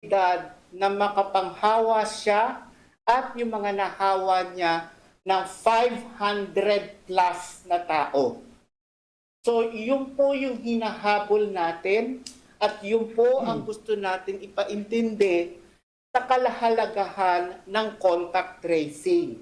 na makapanghawa siya at yung mga nahawa niya ng 500 plus na tao. So yun po yung hinahabol natin at yun po ang gusto natin ipaintindi sa kalahalagahan ng contact tracing.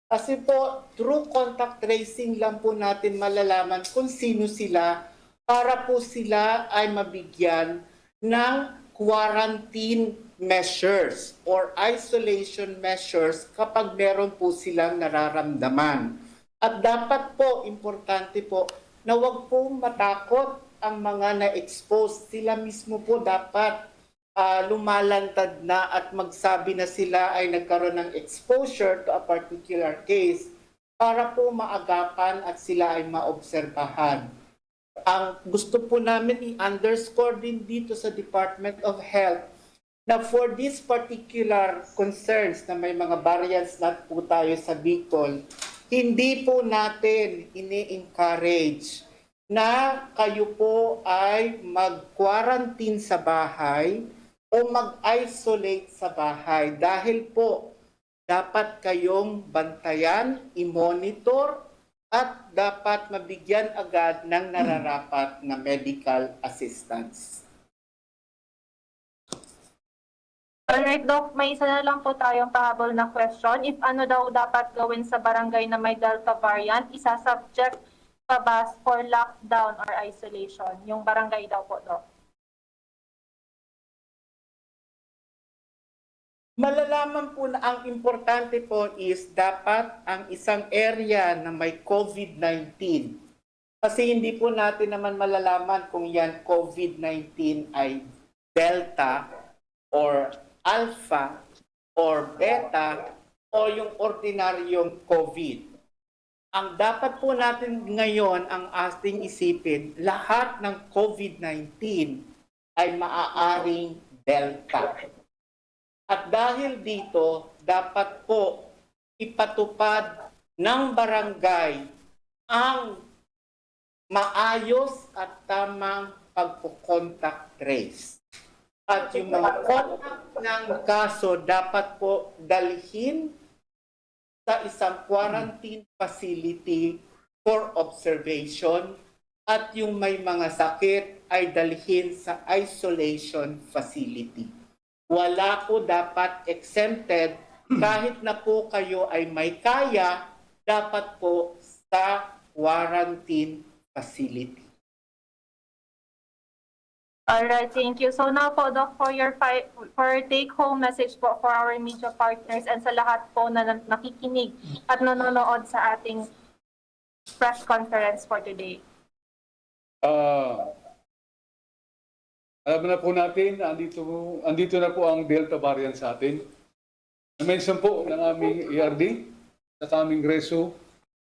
Kasi po, through contact tracing lang po natin malalaman kung sino sila para po sila ay mabigyan ng quarantine measures or isolation measures kapag meron po silang nararamdaman. At dapat po, importante po, na huwag po matakot ang mga na-expose. Sila mismo po dapat lumalantad na at magsabi na sila ay nagkaroon ng exposure to a particular case para po maagapan at sila ay maobserbahan. Ang gusto po namin i-underscore din dito sa Department of Health na for these particular concerns na may mga variants na po tayo sa Bicol, hindi po natin ini-encourage na kayo po ay mag-quarantine sa bahay o mag-isolate sa bahay dahil po dapat kayong bantayan, i-monitor at dapat mabigyan agad ng nararapat na medical assistance. Alright, Doc, may isa na lang po tayong pahabol na question. If ano daw dapat gawin sa barangay na may Delta variant, isa-subject pa ba for lockdown or isolation? Yung barangay daw po, Doc. Malalaman po na ang importante po is dapat ang isang area na may COVID-19. Kasi hindi po natin naman malalaman kung yan COVID-19 ay Delta or Alpha or Beta o yung ordinaryong COVID. Ang dapat po natin ngayon ang ating isipin, lahat ng COVID-19 ay maaaring Delta. At dahil dito, dapat po ipatupad ng barangay ang maayos at tamang pagpo-contact trace. At yung mga contact ng kaso dapat po dalhin sa isang quarantine facility for observation at yung may mga sakit ay dalhin sa isolation facility. Wala po dapat exempted kahit na po kayo ay may kaya, dapat po sa quarantine facility. Alright, thank you. So now po, Doc, for your take-home message po for our media partners and sa lahat po na nakikinig at nanonood sa ating press conference for today. Alam na po natin, andito na po ang Delta variant sa atin. Na-mention po ng aming ERD sa aming reso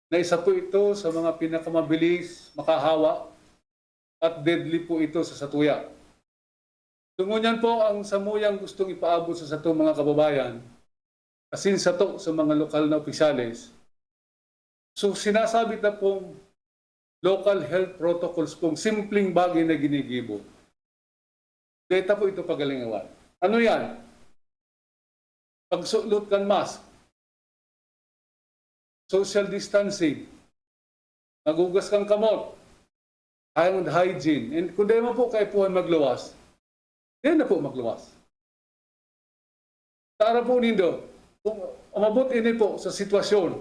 na isa po ito sa mga pinakamabilis, makahawa at deadly po ito sa satuya. Tungunyan po ang samuyang gustong ipaabot sa sato mga kababayan, asin sato sa mga lokal na opisyales. So sinasabit na pong local health protocols pong simpleng bagay na ginigibo. Data po ito pagalingawan. Ano yan? Pagsulot ng mask, social distancing, nagugas kang kamot, hand hygiene, and kung di mo po kayo po ay magluwas, yan na po magluwas. Tara po nindo, kung umabot ini po sa sitwasyon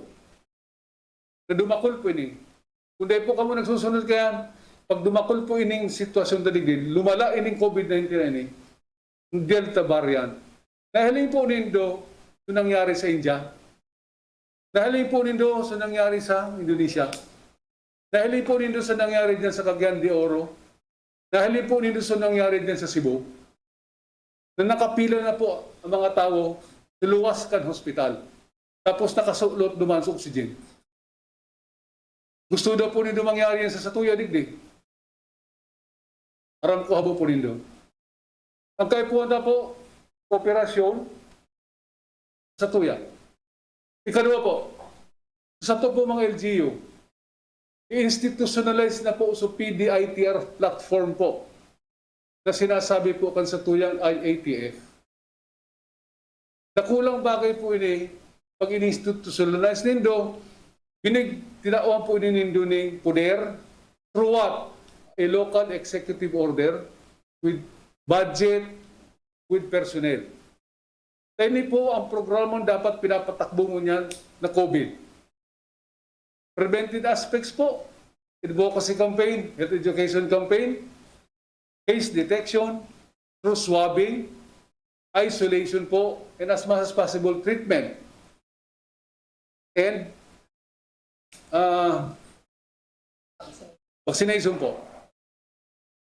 na dumakol po ini, kung di po kamo nagsusunod kaya, pag dumakol po ining sitwasyon na digid, lumala ining COVID-19 ini, Delta variant. Nahalin po nindo sa nangyari sa India. Nahalin po nindo sa nangyari sa Indonesia. Nahalin po nindo sa nangyari dyan sa Cagayan de Oro. Nahalin po nindo sa nangyari dyan sa Cebu. Na nakapila na po ang mga tao sa luwas kan hospital. Tapos nakasulot duman sa oxygen. Gusto daw po nindo mangyari yan sa Satuya digdig. Aram ko habo po nindo. Ang kayo po na po, operasyon sa Satuya. Ikalawa po, sa to po mga LGU, i-institutionalize na po sa PDITR platform po na sinasabi po kan sa tuyang IATF. Nakulang bagay po ini, pag ini-institutionalize nindo, tinawag po ini nindo ni poder through what? A local executive order with budget, with personnel. Ini po ang programang dapat pinapatakbo mo niyan na COVID. Preventive aspects po, advocacy campaign, health education campaign, case detection, through swabbing, isolation po, and as much as possible, treatment. And vaccination po.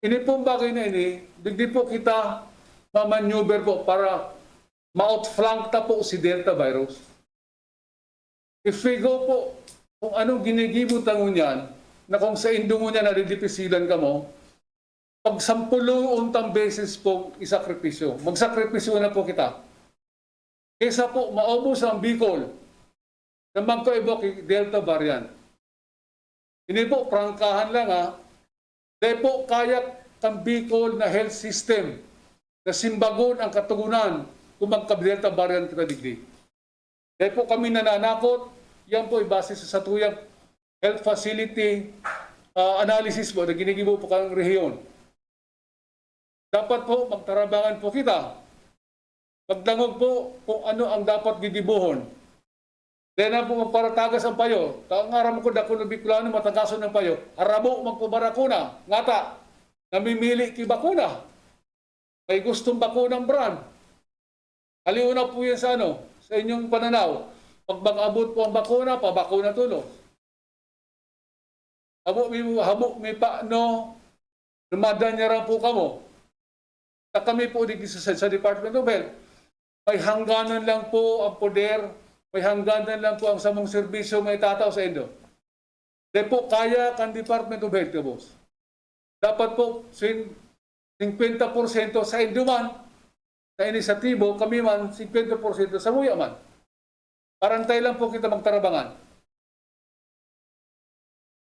Ini pong bagay na ini, hindi po kita mamaneuver po para ma-outflank na po si Delta virus. If we go po, kung anong ginigibutan mo niyan, na kung sa indo mo niya nadidipisilan ka mo, pag 10 untang beses po isakripisyo, magsakripisyo na po kita. Kesa po maubos ang Bicol, na magkaiba kay Delta variant. Hindi po, prangkahan lang ha. Dahil po kaya kang Bicol na health system na simbagon ang katugunan kung magka-Delta variant kita digdi. Dahil po kami nananakot, yan po ibase sa satuyang health facility analysis po na ginigibo po kang rehiyon. Dapat po magtarabangan po kita. Magdangog po kung ano ang dapat gigibuhon. Dahil na po magparatagas ang payo. Tangaram ko dako ng Bicolano matagason ng payo. Harabo magpubarakuna. Ngata, namimili ki bakuna. May gustong bakunang brand. Haliuna po yan sa ano, sa inyong pananaw. Pag mag-abot po ang bakuna, pabakuna tulo. Habo may paano, lumadan niya rin po kamo. Na kami po sa Department of Health, may hangganan lang po ang poder, may hangganan lang po ang samong serbisyo may tataw sa indo. Dahil po kaya kan Department of Health, boss. Dapat po 50% sa indo man, sa inisatibo, kami man 50% sa muya man. Parantay lang po kita magtarabangan.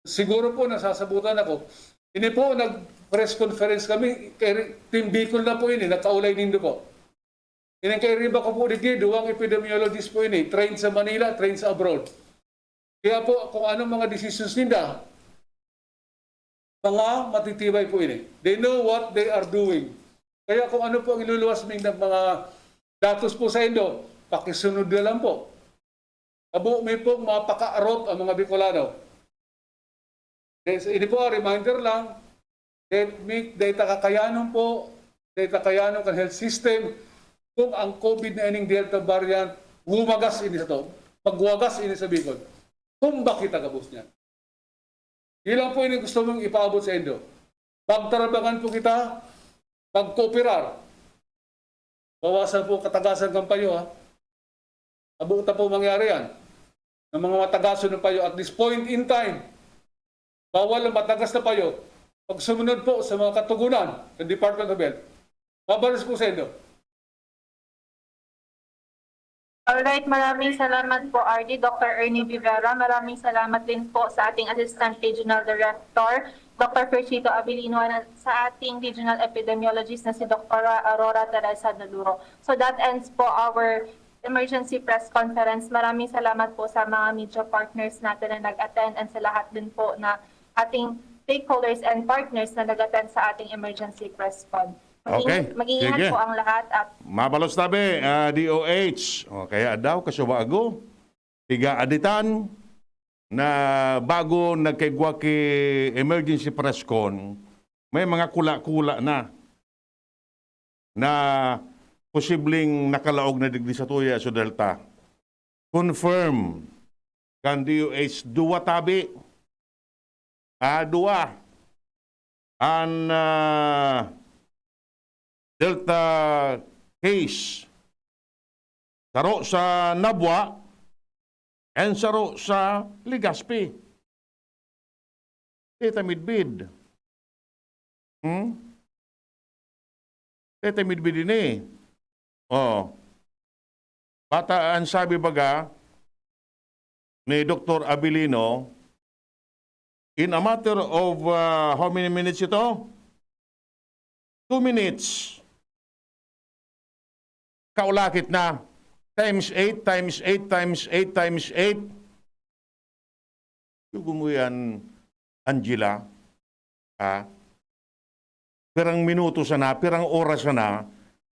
Siguro po nasasabutan ako. Ini po nag-press conference kami, kay Team Bicol na po ini, nakaulay nindo po. Ini kay Riba ko po digi, duwang epidemiologist po ini, trained sa Manila, trained sa abroad. Kaya po kung anong mga decisions ninda, mga matitibay po ini. They know what they are doing. Kaya kung ano po ang iluluwas ng mga datos po sa Indo, pakisunod na lang po. Abo may po mapaka-arot ang mga Bicolano. Ini po, reminder lang, data kakayanon po, data kakayanon kan health system, kung ang COVID na ining Delta variant, humagas ini sa to, magwagas ini sa Bicol. Kung bakit agabos niya. Ilang po ini gusto mong ipaabot sa Indo. Pagtarabangan po kita, pagkooperar. Bawasan po katagasan ng payo ha. Abuta po mangyari yan. Ng mga matagason ng payo at this point in time, bawal ang matagas na payo. Pag sumunod po sa mga katugunan ng Department of Health, mabalas po sa Indo. Alright, maraming salamat po RD, Dr. Ernie Vivera. Maraming salamat din po sa ating Assistant Regional Director, Dr. Ferchito Abilino, sa ating Regional Epidemiologist na si Dr. Aurora Teresa Daluro. So that ends po our emergency press conference. Maraming salamat po sa mga media partners natin na nag-attend and sa lahat din po na ating stakeholders and partners na nag-attend sa ating emergency press con. Okay. Mag-iingat Sige. po ang lahat at Mabalos tabi, DOH. O, kaya daw kasubago, tiga aditan na bago nagkaigwa ki emergency press con, may mga kula-kula na posibleng nakalaog na digdi sa tuya sa Delta. Confirm kan DOH duwa tabi. Dua. An Delta case saro sa Nabwa and saro sa Legazpi. Teta midbid. Teta midbid ini. Oh. Bata ang sabi baga ni Dr. Abilino, in a matter of how many minutes ito? 2 minutes. Kaulakit na times 8 times 8 times 8 times 8. Yung mo yan, Angela, ha? Pirang minuto sana, pirang oras sana,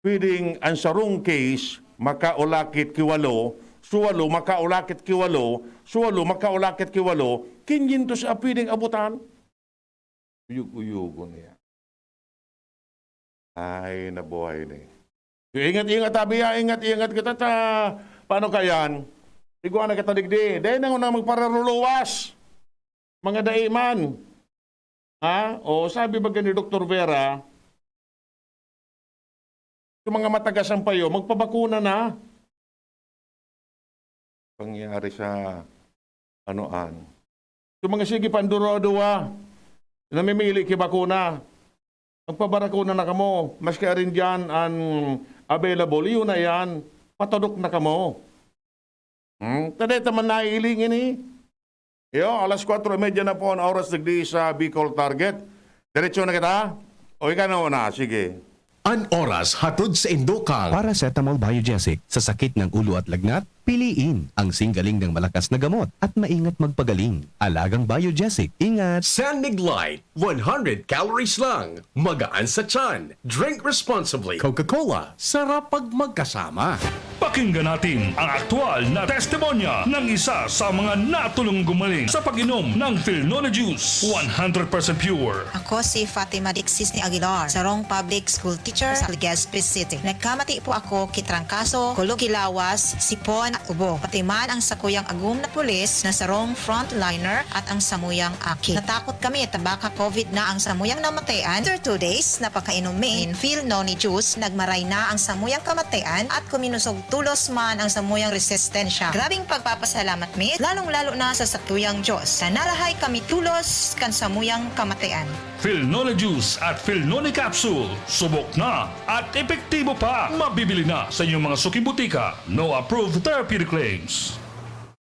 pwedeng ang sarong case, makaulakit kiwalo, suwalo, makaulakit kiwalo, suwalo, makaulakit kiwalo, kinyin to sa pwedeng abutan. Uyug-uyugo niya. Ay, nabuhay na eh. Ingat-ingat, Abiya, ingat-ingat kita ta. Paano kayan? Iguan na kita digdi. Dahil na magpararuluwas. Mga daiman. Ha? O sabi ba ni Dr. Vera, yung mga matagasang payo, magpabakuna na. Pangyari sa anoan. Yung mga sige panduro-duwa, namimili ki bakuna. Magpabarakuna na kamo. Maski rin dyan ang available. Yun na yan. Patudok na kamo. Taday taman naiilingin eh. Yo, alas 4:30 na po ang oras nagdi sa Bicol Target. Diretso na kita? O ikaw na, sige. An oras hatod sa Indokang. Paracetamol Biogesic. Sa sakit ng ulo at lagnat, piliin ang singgaling ng malakas na gamot at maingat magpagaling. Alagang Biogesic. Ingat! Sandig Light, 100 calories lang. Magaan sa tiyan. Drink responsibly. Coca-Cola. Sarap pag magkasama. Pakinggan natin ang aktual na testimonya ng isa sa mga natulong gumaling sa pag-inom ng Philnona Juice. 100% pure. Ako si Fatima Dixis ni Aguilar, sarong public school teacher sa Legazpi City. Nagkamati po ako kitrangkaso, kulugilawas, sipon at ubo. Pati man ang sakuyang agum na pulis na sarong frontliner at ang samuyang aki. Natakot kami at baka COVID na ang samuyang namatayan. After 2 days, napakainom min Philnona Juice, nagmaray na ang samuyang kamatayan at kuminusog tulos man ang samuyang resistensya. Grabing pagpapasalamat mi, lalong-lalo na sa sakuyang Diyos. Na narahay kami tulos kan samuyang kamatayan. Philnona Juice at Philnona Capsule. Subok na at epektibo pa. Mabibili na sa inyong mga suki-butika. No approved therapeutic claims.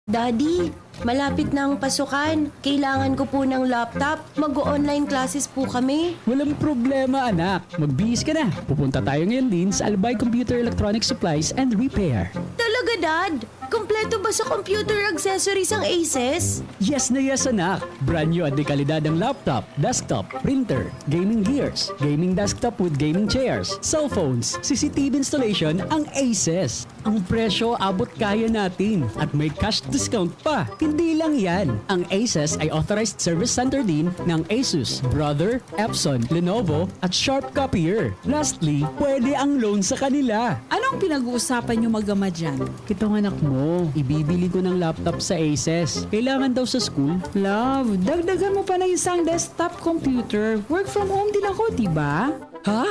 Daddy, malapit na ang pasukan. Kailangan ko po ng laptop. Mag-online classes po kami. Walang problema, anak. Magbihis ka na. Pupunta tayo ngayon din sa Albay Computer Electronic Supplies and Repair. Talaga, Dad? Kompleto ba sa computer accessories ang Aces? Yes na yes, anak. Brand new at dekalidad ang laptop, desktop, printer, gaming gears, gaming desktop with gaming chairs, cellphones, CCTV installation ang Aces. Ang presyo abot kaya natin at may cash discount pa. Hindi lang yan. Ang Aces ay authorized service center din ng Asus, Brother, Epson, Lenovo at Sharp Copier. Lastly, pwede ang loan sa kanila. Anong pinag-uusapan nyo mag-ama dyan? Itong anak mo, ibibili ko ng laptop sa Aces. Kailangan daw sa school. Love, dagdagan mo pa na isang desktop computer. Work from home din ako, diba? Ha?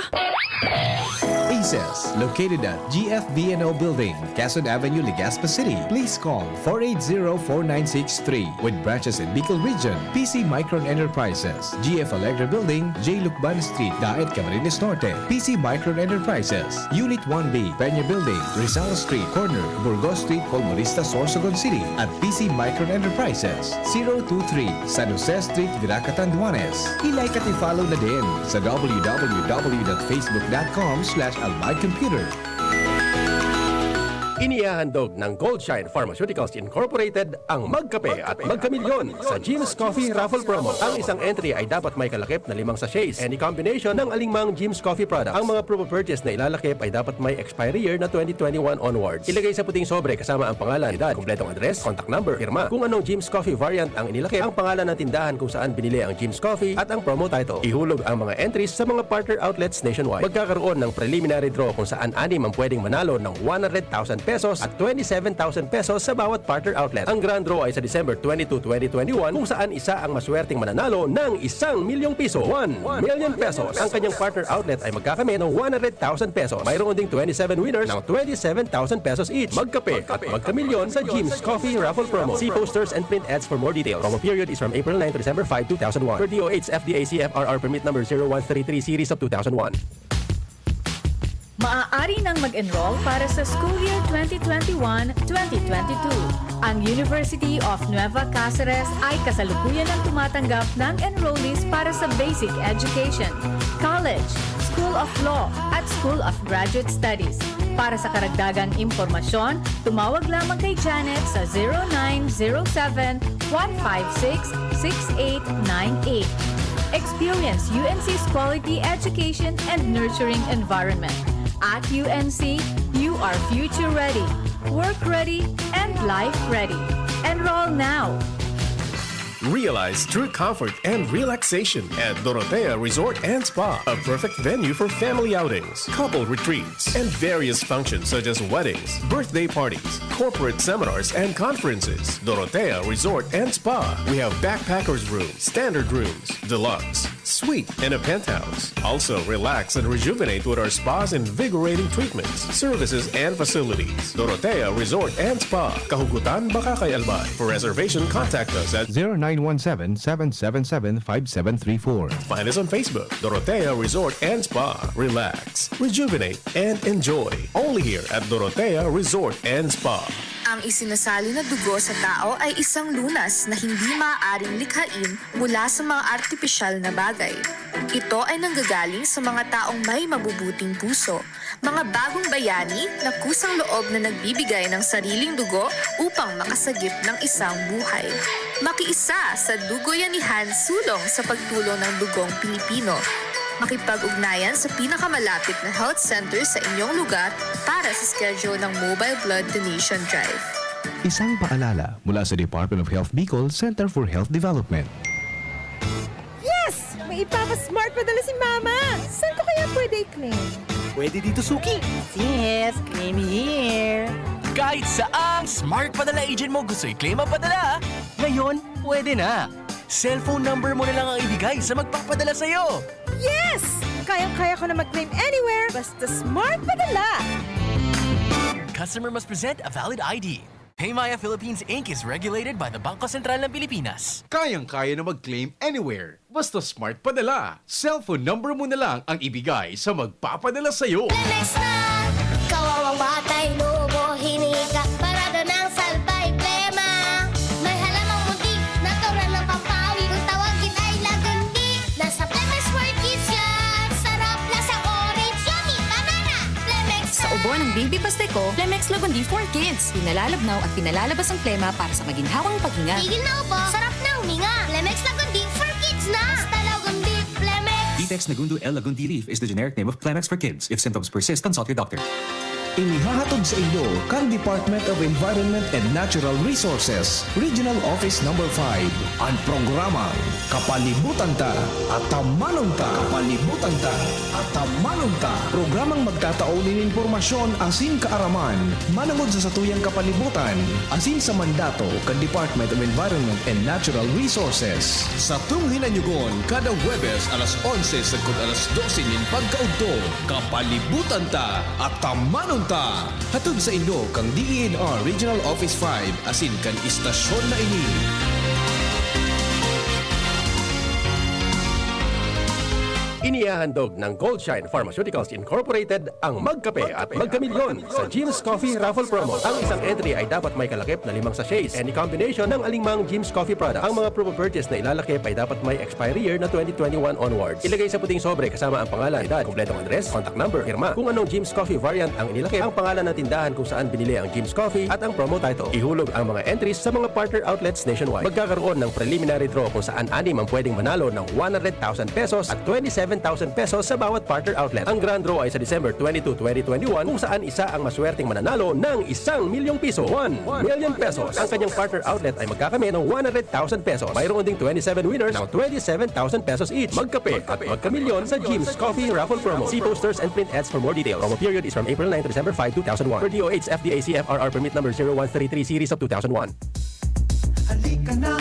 Aces, located at GFB&O Building, Quezon Avenue, Legazpi City. Please call 480-4963 with branches in Bicol Region, PC Micron Enterprises, GF Allegra Building, J. Lucban Street, Daet, Camarines Norte, PC Micron Enterprises, Unit 1B, Peña Building, Rizal Street, Corner, Burgos Street, Colmonista, Sorsogon City, at PC Micron Enterprises, 023 San Jose Street, Viraca, Tanduanes. I-like at i-follow na din sa www.facebook.com/albaycomputer. Inihahandog ng Goldshine Pharmaceuticals Incorporated ang Magkape at Magkamilyon sa Jim's Coffee Raffle Promo. Ang isang entry ay dapat may kalakip na 5 sachets. Any combination ng alingmang Jim's Coffee product. Ang mga proof of purchase na ilalakip ay dapat may expiry year na 2021 onwards. Ilagay sa puting sobre kasama ang pangalan, edad, kumpletong address, contact number, firma. Kung anong Jim's Coffee variant ang inilakip, ang pangalan ng tindahan kung saan binili ang Jim's Coffee at ang promo title. Ihulog ang mga entries sa mga partner outlets nationwide. Magkakaroon ng preliminary draw kung saan 6 ang pwedeng manalo ng 100,000 pesos at 27,000 pesos sa bawat partner outlet. Ang grand draw ay sa December 22, 2021 kung saan isa ang maswerteng mananalo ng 1 milyong piso. 1 million pesos. Ang kanyang partner outlet ay magkakamit ng 100,000 pesos. Mayroon ding 27 winners ng 27,000 pesos each. Magkape at magkamilyon sa Jim's Coffee Raffle Promo. See posters and print ads for more details. Promo period is from April 9 to December 5, 2001. Per DOH FDA CFRR permit number 0133 series of 2001. Maaari nang mag-enroll para sa school year 2021-2022. Ang University of Nueva Cáceres ay kasalukuyan ang tumatanggap ng enrollees para sa basic education, college, School of Law at School of Graduate Studies. Para sa karagdagang impormasyon, tumawag lamang kay Janet sa 0907-156-6898. Experience UNC's quality education and nurturing environment. At UNC, you are future ready, work ready, and life ready. Enroll now! Realize true comfort and relaxation at Dorotea Resort and Spa, a perfect venue for family outings, couple retreats, and various functions such as weddings, birthday parties, corporate seminars, and conferences. Dorotea Resort and Spa. We have backpackers rooms, standard rooms, deluxe, suite, and a penthouse. Also, relax and rejuvenate with our spas and invigorating treatments, services, and facilities. Dorotea Resort and Spa, Kahugutan, Bakakay, Albay. For reservation, contact us at 0917-777-5734. Find us on Facebook, Dorotea Resort and Spa. Relax, rejuvenate, and enjoy. Only here at Dorotea Resort and Spa. Ang isinasali na dugo sa tao ay isang lunas na hindi maaaring likhain mula sa mga artipisyal na bagay. Ito ay nanggagaling sa mga taong may mabubuting puso, mga bagong bayani na kusang loob na nagbibigay ng sariling dugo upang makasagip ng isang buhay. Makiisa sa Dugoyanihan sulong sa pagtulong ng dugong Pilipino. Makipag-ugnayan sa pinakamalapit na health center sa inyong lugar para sa schedule ng Mobile Blood Donation Drive. Isang paalala mula sa Department of Health Bicol Center for Health Development. Yes! May ipapa-smart padala si Mama! Saan ko kaya pwede i-claim? Pwede dito, Suki. Yes, claim here. Kahit saang smart padala agent mo gusto i-claim ang padala, ngayon, pwede na. Cellphone number mo na lang ang ibigay sa magpapadala sa'yo. Yes! Kayang-kaya ko na mag-claim anywhere, basta smart padala. Customer must present a valid ID. Paymaya Philippines Inc. is regulated by the Bangko Sentral ng Pilipinas. Kayang-kaya na mag-claim anywhere. Basta smart padala. Cellphone number mo na lang ang ibigay sa magpapadala sa'yo. Lemex na! Kawawang batay, lobo, hinika, parada ng salbay, plema. May halamang muntik, natural ng pampawi, kung tawagin ay lagundi. Nasa Plemex for Kids yan! Sarap na sa orange, yummy, banana! Plemex na! Sa ubo ng Baby Pasteco, Plemex Lagundi for Kids. Pinalalabnaw at pinalalabas ang plema para sa maginhawang paghinga. Tigil na upo, sarap na huminga. Plemex Lagundi for Kids na! Basta Lagundi, Plemex! Vitex Nagundo L. Lagundi Leaf is the generic name of Plemex for kids. If symptoms persist, consult your doctor. Inihahatid sa inyo kan Department of Environment and Natural Resources, Regional Office No. 5, ang programang Kapalibutan Ta at Tamanon Ta. Kapalibutan Ta at Tamanon Ta. Programang magtataon ng impormasyon asin kaaraman, manangod sa satuyang kapalibutan, asin sa mandato kan Department of Environment and Natural Resources. Sa tunghinanyugon, kada Huwebes alas 11 sagkod alas 12 nin pagkaugto, Kapalibutan Ta at Tamanon Ta. Hatod sa inyo kang DENR Regional Office 5 asin kan istasyon na ini. Inihahandog ng Goldshine Pharmaceuticals Incorporated ang Magkape at Magkamilyon sa Jim's Coffee Raffle Promo. Ang isang entry ay dapat may kalakip na 5 sachets, any combination ng alingmang Jim's Coffee product. Ang mga proof of purchase na ilalakip ay dapat may expiry year na 2021 onwards. Ilagay sa puting sobre kasama ang pangalan, edad, kompletong address, contact number, firma, kung anong Jim's Coffee variant ang inilakip, ang pangalan ng tindahan kung saan binili ang Jim's Coffee at ang promo title. Ihulog ang mga entries sa mga partner outlets nationwide. Magkakaroon ng preliminary draw kung saan 6 ang pwedeng manalo ng 100,000 pesos at 27,000 pesos sa bawat partner outlet. Ang grand draw ay sa December 22, 2021 kung saan isa ang maswerteng mananalo ng 1 milyong piso. 1 million pesos. Ang kanyang partner outlet ay magkakamit ng 100,000 pesos. Mayroon ding 27 winners ng 27,000 pesos each. Magkape at magkamilyon sa Jim's Coffee Raffle Promo. See posters and print ads for more details. Promo period is from April 9 to December 5, 2001. Per DOH FDA CFRR permit number 0133 series of 2001. Halika na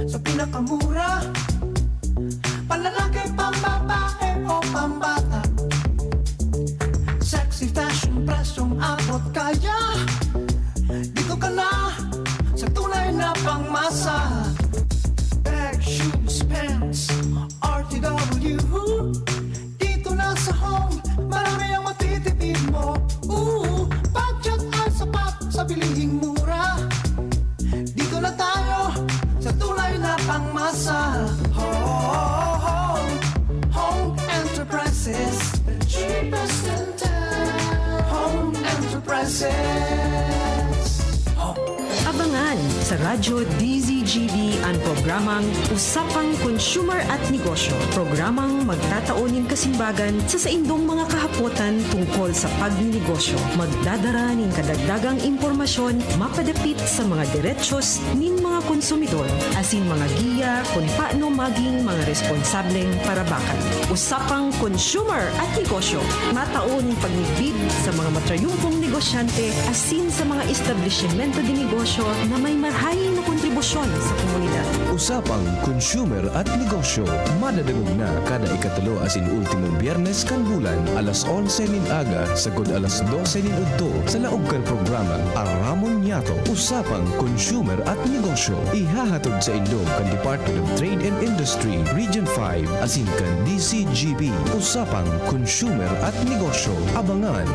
sa pinakamura, panlalaki, pambabae o pambata. Sexy fashion, presyong abot kaya. Dito ka na sa tunay na pangmasa. Bag, shoes, pants, RTW. Dito na sa home, marami ang matitipid mo. Budget ay sapat sa bilihing mura. Dito na tayo sa tunay na pangmasa. Home Enterprises, the cheapest in town. Home Enterprises. Abangan sa Radyo DZGB ang programang Usapang Consumer at Negosyo. Programang magtataunin kasimbagan sa saindong mga kahapotan tungkol sa pagninegosyo. Magdadara ning kadagdagang impormasyon mapadapit sa mga diretsyon ning mga konsumidor asin mga giya kung paano maging mga responsableng parabakan. Usapang Consumer at Negosyo. Mataon pagnibid sa mga matrayumpong negosyante asin sa mga establishmento di negosyo na may marhayin na kontribusyon sa komunidad. Usapang Consumer at Negosyo. Madadagog na kada ikatulo asin ultimong biyernes kan bulan alas 11 nin aga sagod alas 12 nin udto sa laog kan programa Aramon Yato. Usapang Consumer at Negosyo. Ihahatod sa indog kan Department of Trade and Industry Region 5 asin kan DZGB. Usapang Consumer at Negosyo. Abangan.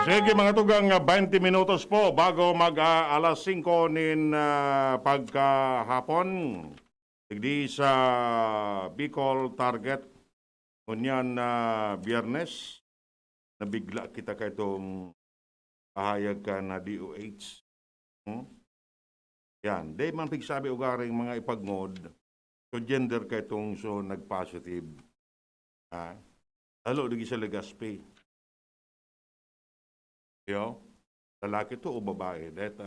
Sige mga tugang, 20 minutos po bago alas 5 nin pagkahapon. Digdi sa Bicol target. Kunyan na biyernes. Nabigla kita ka itong pahayag ka na DOH. Yan. Di man pigsabi ugaring mga ipagngod. So gender ka itong so nag-positive. Halo, lagi sa Legaspi. Yo, lalaki to o babae. That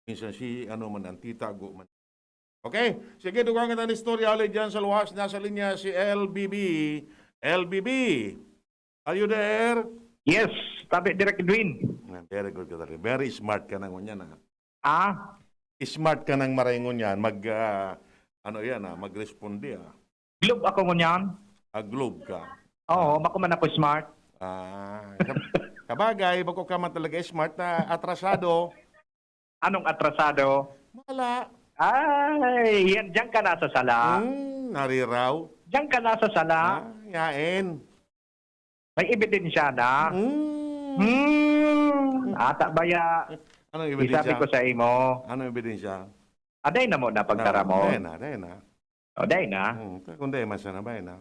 minsan ano man ang titago man. Okay, sige, dugang kita ng istorya ulit dyan sa luwas. Nasa linya si LBB. LBB, are you there? Yes, tabi Direk Edwin. Very good ka rin. Very smart ka nang ngunyan. Smart ka nang maringon yan. Mag-respondi. Globe ako ngunyan. Globe ka. Oo, makuman ako smart. Kabagay, bako ka man talaga smart na atrasado. Anong atrasado? Wala. Ay, yan, diyan ka nasa sala. Nariraw. Diyan ka nasa sala. Yain. May ebidensya na. Ata baya. Anong ebidensya? Isabi ko sa imo. Anong ebidensya? Aday na mo na pagtara mo. Aday na. O, day na. Kung day man sana, bay na.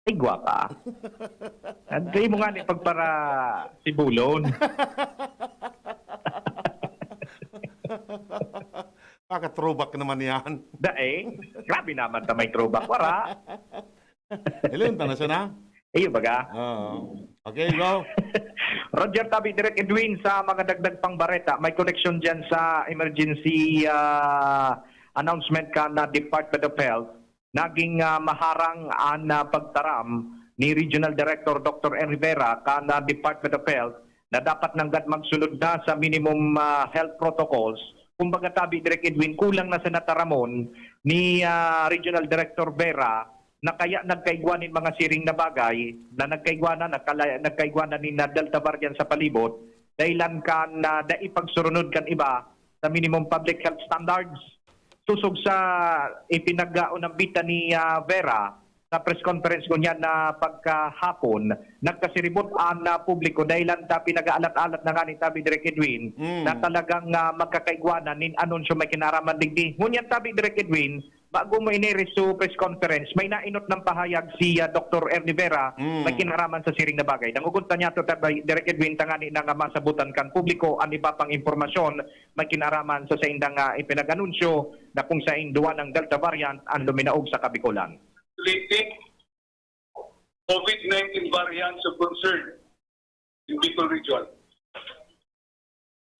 Ay, gwapa. Aday mo nga ni pagpara si Bulon. Baka throwback naman yan. Grabe naman ta may throwback. Wara. Ilan na sana? Iyo baga. Okay, go. Roger Tabi, Direk Edwin, sa mga dagdag pang bareta, may connection dyan sa emergency announcement ka na Department of Health. Naging maharang ang pagtaram ni Regional Director Dr. N. Rivera ka na Department of Health na dapat nanggad magsunod na sa minimum health protocols. Kumbaga Tabi, Direk Edwin, kulang na sa nataramon ni Regional Director Vera na kaya nagkaigwanin mga siring na bagay na nagkaigwanan ni na Delta variant sa palibot dahilan kan na daipagsurunod kan iba sa minimum public health standards. Susog sa ipinag-gaon ng bita ni Vera sa press conference ko niya na pagkahapon, nagkasiribot na publiko dahilan ta pinag-aalat-alat na nga ni Tabi Direk Edwin na talagang magkakaigwanan nin anunsyo may kinaraman digdi. Ngunyan Tabi Direk Edwin, bago mo iniris sa press conference, may nainot ng pahayag si Dr. Ernie Vera may kinaraman sa siring na bagay. Nangugunta niya ito Tabi Direk Edwin tangani na nga masabutan kan publiko ang iba pang impormasyon may kinaraman sa indang ipinag-anunsyo na kung sa induwa ng Delta variant ang luminaog sa Kabikulan. COVID-19 variants of concern in Bicol region.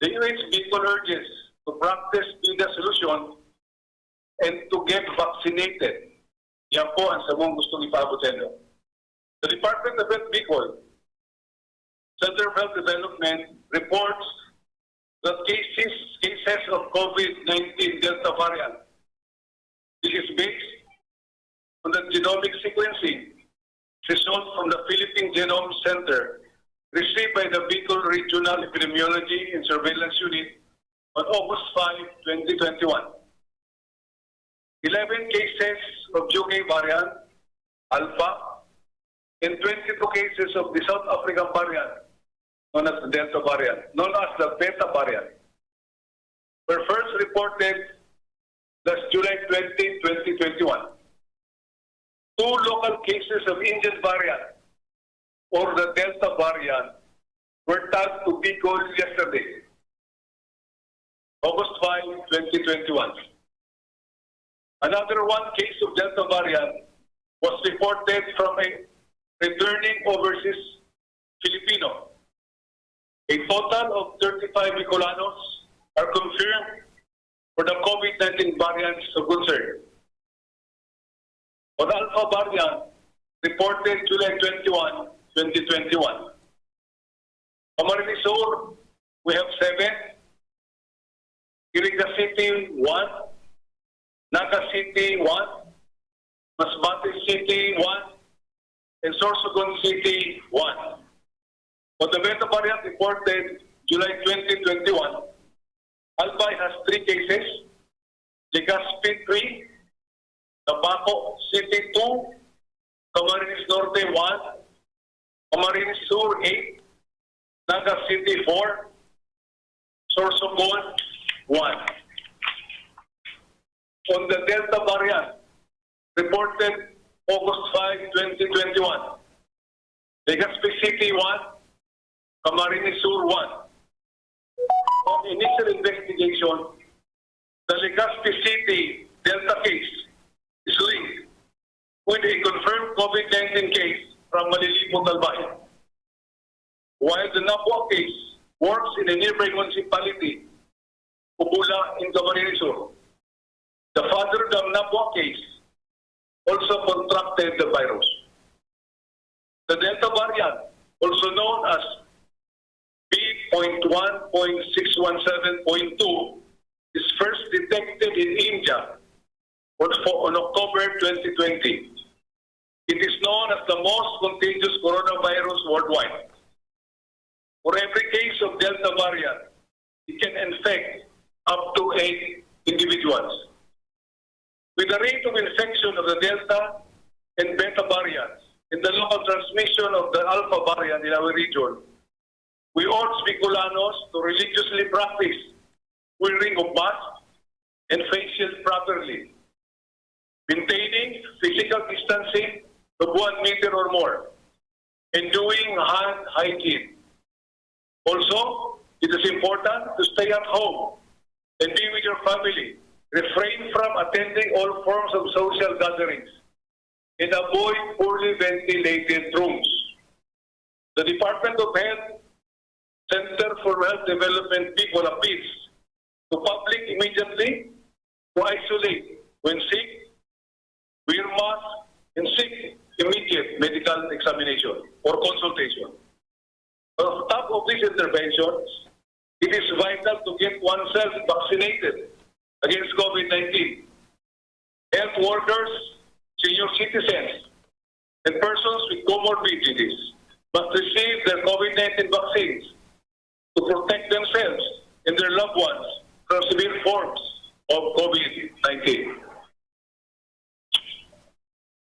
The UH Bicol urges to practice the solution and to get vaccinated. Yan po ang sabong gustong ipaabot sa inyo. The Department of Health Bicol, Center of Health Development reports that cases of COVID-19 Delta variant. This is based on the genomic sequencing result from the Philippine Genome Center received by the Bicol Regional Epidemiology and Surveillance Unit on August 5, 2021. 11 cases of UK variant, Alpha, and 22 cases of the South African variant, known as the Delta variant, known as the Beta variant. were first reported last July 20, 2021. 2 local cases of Indian variant or the Delta variant were tagged to Bicol yesterday, August 5, 2021. Another 1 case of Delta variant was reported from a returning overseas Filipino. A total of 35 Bicolanos are confirmed for the COVID-19 variants of concern. For the Alpha variant, reported July 21, 2021. Camarines Sur, we have 7. Iriga City, 1. Naga City, 1. Masbate City, 1. And Sorsogon City, 1. For the Beta variant reported July 2021, Albay has 3 cases, Legazpi 3, Tabaco City 2, Camarines Norte 1, Camarines Sur 8, Naga City 4, Sorsogon 1. On the Delta variant, reported August 5, 2021, Legazpi City 1, Camarines Sur 1. On initial investigation, the Legazpi City Delta case is linked with a confirmed COVID-19 case from Malilipot, Albay. While the Napua case works in a nearby municipality, Ubula in Camarines Sur, the father of the Napua case also contracted the virus. The Delta variant, also known as B.1.617.2, is first detected in India on October 2020. It is known as the most contagious coronavirus worldwide. For every case of Delta variant, it can infect up to 8 individuals. With the rate of infection of the Delta and Beta variants and the local transmission of the Alpha variant in our region, we urge Bicolanos to religiously practice wearing of mask and face shield properly, maintaining physical distancing of 1 meter or more, and doing hand hygiene. Also, it is important to stay at home and be with your family. Refrain from attending all forms of social gatherings and avoid poorly ventilated rooms. The Department of Health Center for Health Development Bicol appeals to public immediately to isolate when sick, wear mask, and seek immediate medical examination or consultation. On top of these interventions, it is vital to get oneself vaccinated against COVID-19. Health workers, senior citizens, and persons with comorbidities must receive their COVID-19 vaccines to protect themselves and their loved ones from severe forms of COVID-19.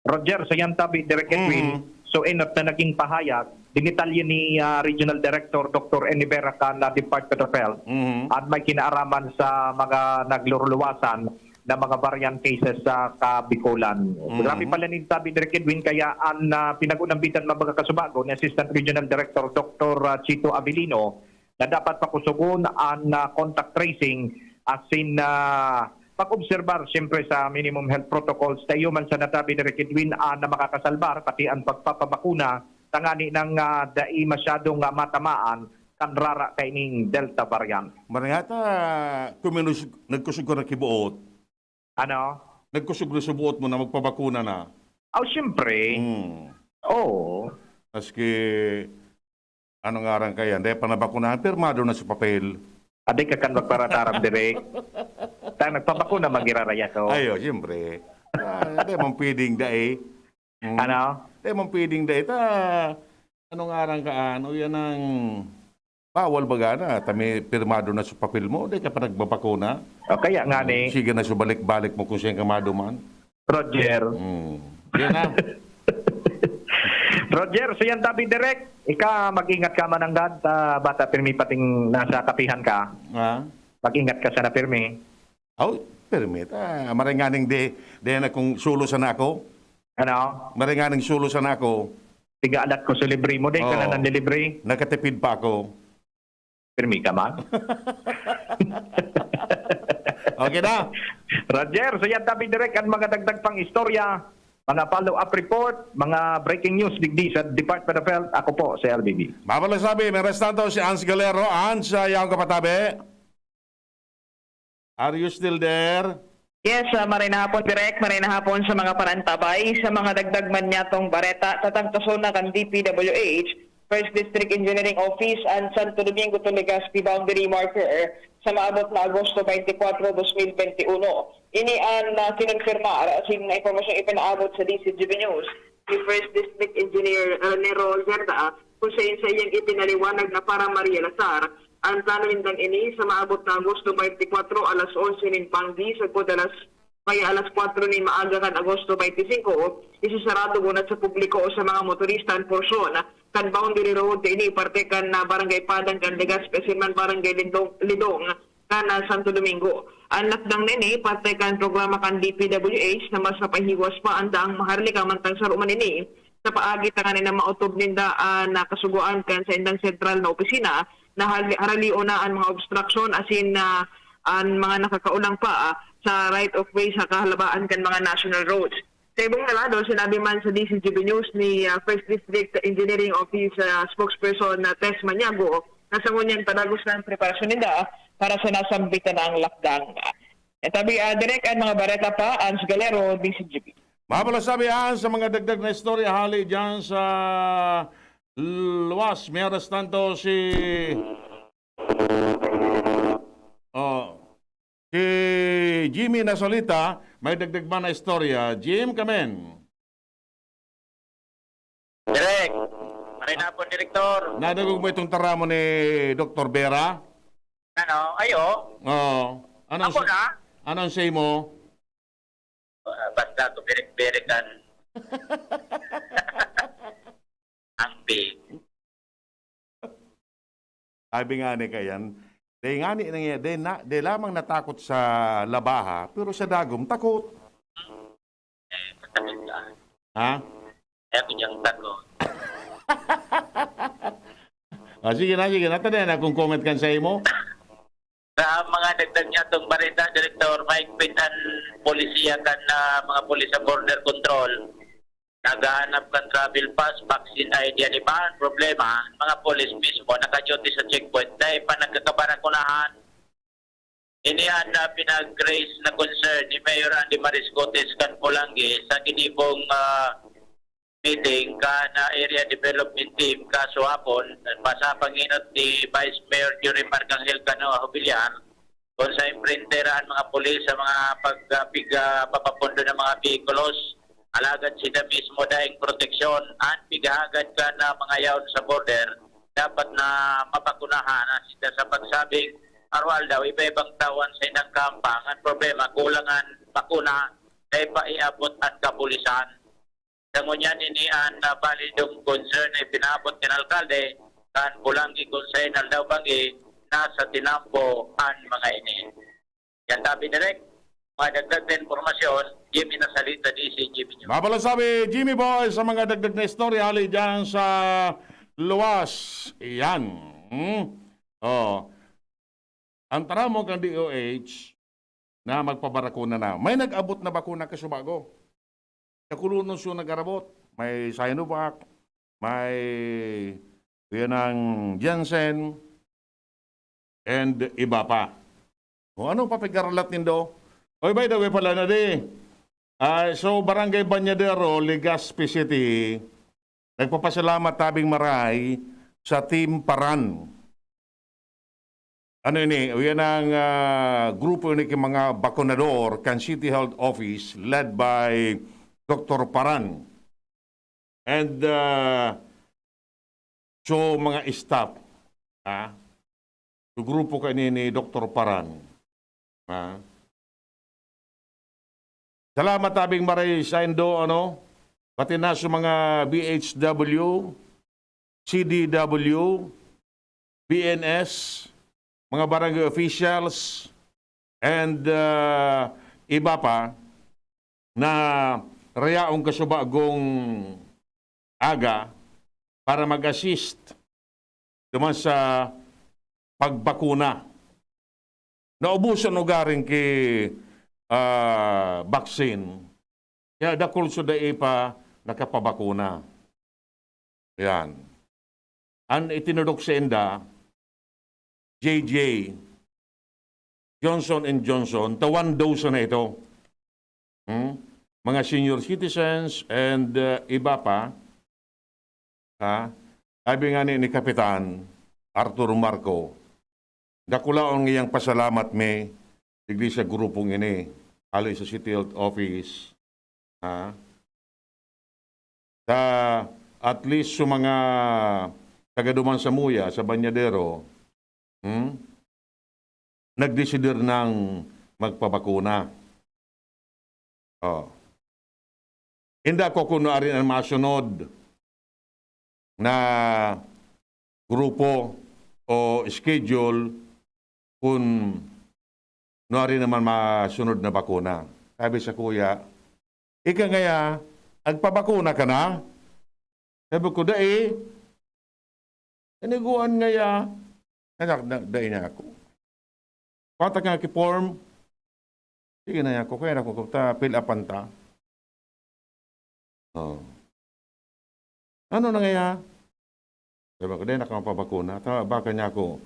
Roger, sa yan tabi, Direk Edwin, so inot na naging pahayag, dinitalye ni Regional Director Dr. Enivera na Department of Health at may kinaaraman sa mga nagluluwasan na mga variant cases sa Bicolan. Grabe pala ni tabi, Direk Edwin, kaya ang pinag-unambitan mga kasubago ni Assistant Regional Director Dr. Chito Abilino na dapat pakusugon ang contact tracing as in pag-obserbar siyempre sa minimum health protocols tayo man sa natabi ni Edwin na makakasalbar pati ang pagpapabakuna tangani ng dai masyadong matamaan kan rara kaining Delta variant. Marangata, nagkusog ko na kibuot. Ano? Nagkusog na subuot mo na magpabakuna na. Siyempre. Oo. Maski, ano nga rin kaya, hindi pa nabakunahan, pirmado na sa papel. Aday ka kan magparataram direk. Tayo nagpapakuna magiraraya to. Ayo, siyempre. Hindi mong pwedeng dae. Ano? Hindi mong pwedeng dae. Ano nga rin ka, ano yan ang bawal baga na. Tami pirmado na sa papel mo, hindi ka pa nagbabakuna. O kaya nga ni. Sige na sa balik-balik mo kung siyang kamado man. Roger. Yan na. Roger, so yan tabi direct. Ika, mag-ingat ka mananggad. Bata, pirmi pating nasa kapihan ka. Mag-ingat ka sana, Pirmi. Oh, permit. Maringaning de na kung sulusan ako. Ano? Maringaning sulusan ako. Tiga-alat ko sa libre mo, Oo. ka na ng libre. Nakatipid pa ako. Pirmi ka man. Okay na. Roger, so yan tabi direct ang mga dagdag pang istorya, mga follow-up report, mga breaking news digdi sa Department of Health. Ako po, si LBB. Mabala sabi, may restanto si Ans Galero. Ans, yung kapatabi. Are you still there? Yes, maray na hapon direct, maray na hapon sa mga parantabay, sa mga dagdag man niyatong bareta, tatangkasona kan DPWH, First District Engineering Office and Santo Domingo to Legazpi boundary marker sa maabot na Agosto 24, 2021. Ini ang kinonfirmar asin na impormasyong ipinaabot sa DZGB News ni First District Engineer Nero Zerda kung sa iyang ipinaliwanag na para Maria Lazar ang plano nindang ini sa maabot na Agosto 24 alas 11 nin pangdi sa alas kaya alas 4 nin maaga kan Agosto 25 isasarado gunat sa publiko o sa mga motorista ang porsyon kan boundary road ini parte kan na barangay Padang kan Legazpi man barangay Lidong kan Santo Domingo. Anak ng nini parte kan programa kan DPWH na mas napahiwas pa ang daang maharlika mantang sa ruman ini sa paagi tangan na mautob ninda na kasuguan kan sa indang sentral na opisina na haralion na ang mga obstruction asin na ang mga nakakaulang pa sa right of way sa kahalabaan kan mga national roads. Sa ibang lado, sinabi man sa DZGB News ni First District Engineering Office spokesperson na Tess Maniago na sa ngunyan padagos na ang preparasyon nila para sa nasambitan ang lockdown. Tabi direct ang mga bareta pa, Ans Galero, DZGB. Mabala sabi sa mga dagdag na istorya hali dyan sa luwas. May restanto si Jimmy Nasolita. May dagdag ba na istorya? Jim, kamen. Direk, maray na po, Direktor. Nadagog mo itong taramo ni Dr. Vera? Ano? Ayo? Oo. Ako na? Anong say mo? Basta ko birik-birikan. Ang big. Sabi nga ni kayan, di nga ni di lamang natakot sa labaha, pero sa dagom takot. Takot ka. Ha? Kaya kunyang takot. Sige na. Tanda na kung comment kan sa imo. Sa mga dagdag niya itong barita, Direktor, maigpit ang polisiya kan na mga polis sa border control. Naghahanap kan travel pass, vaccine ID, di ba? Ang problema, mga polis mismo, naka-duty sa checkpoint, dahil pa nagkakabarakunahan. Inihan na pinag-raise na concern ni Mayor Andy Mariscotes kan Pulangi sa kinibong meeting ka na area development team kaso hapon sa panginot ni Vice Mayor Jury Marcanghel Canoa Hubilian kung sa imprinteran mga pulis sa mga papapundo ng mga vehikulos alagad sila mismo daing proteksyon at pigahagad ka na mga yaon sa border dapat na mapakunahan sila sa pagsabing arwal daw iba-ibang tawan sa inang kampang at problema kulangan bakuna kay paiabot at kapulisan. Ngunyan ini ang validong concern ay pinabot ng alkalde kan Pulangi Konsehnal daw bangi nasa tinampo ang mga ini. Yan tabi direct, mga dagdag na informasyon, Jimmy Nasalita, DZGB News. Mabala sabi, Jimmy Boy, sa mga dagdag na istorya hali dyan sa luwas. Iyan. Ang taramo kang DOH na magpabarakuna na. May nag-abot na bakuna kasubago. Nakulunon siya nag-arabot. May Sinovac, may yan ang Janssen, and iba pa. O ano pa pagkaralat nindo? Oy, by the way pala na di. So, Barangay Banyadero, Legazpi City, nagpapasalamat tabing maray sa Team Paran. Ano ini? Yan ang grupo ni mga bakunador kan City Health Office led by Dr. Paran. And so mga staff, so grupo ka ni Dr. Paran. Salamat tabing maray sa Indo, pati na sa mga BHW, CDW, BNS, mga barangay officials, and iba pa na rayaong kasubagong aga para mag-assist duman sa pagbakuna. Naubusan o garing kay vaccine. Kaya dakol so dae pa nakapabakuna. Yan. Ang itinudok sa enda, JJ, Johnson & Johnson, tawan dose na ito. Mga senior citizens and iba pa. Sabi nga ni Kapitan Arthur Marco, dakulaon ngayang pasalamat me, digdi sa grupong ini, aloy sa City Health Office. Sa at least sa mga tagaduman sa Muya, sa Banyadero, nagdesider ng magpabakuna. Hindi ko kunwari ang masunod na grupo o schedule kung nuwari naman masunod na bakuna. Sabi sa kuya, ika ngaya, agpabakuna ka na? Sabi ko, dae, kaniguan ngaya, dae niya ako. Patak nga ki-form, sige na ako, kaya na ako, fill upan ta. Ano na ngaya? Sabi ko, dae, nakamapabakuna. Baka niya ako,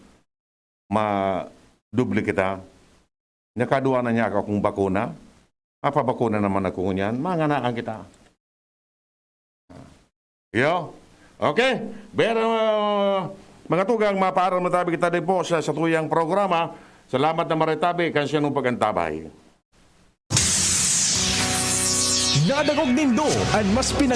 ma-dubli kita. Nakaduwa na niya ako kung bakuna. Mapabakuna naman ako niyan. Manganaan kita. Yo. Okay. Pero mga tugang, maparal matabi kita din po sa tuyang programa. Salamat na maritabi kansiya nung pagantabay. Nadagog nindo ang mas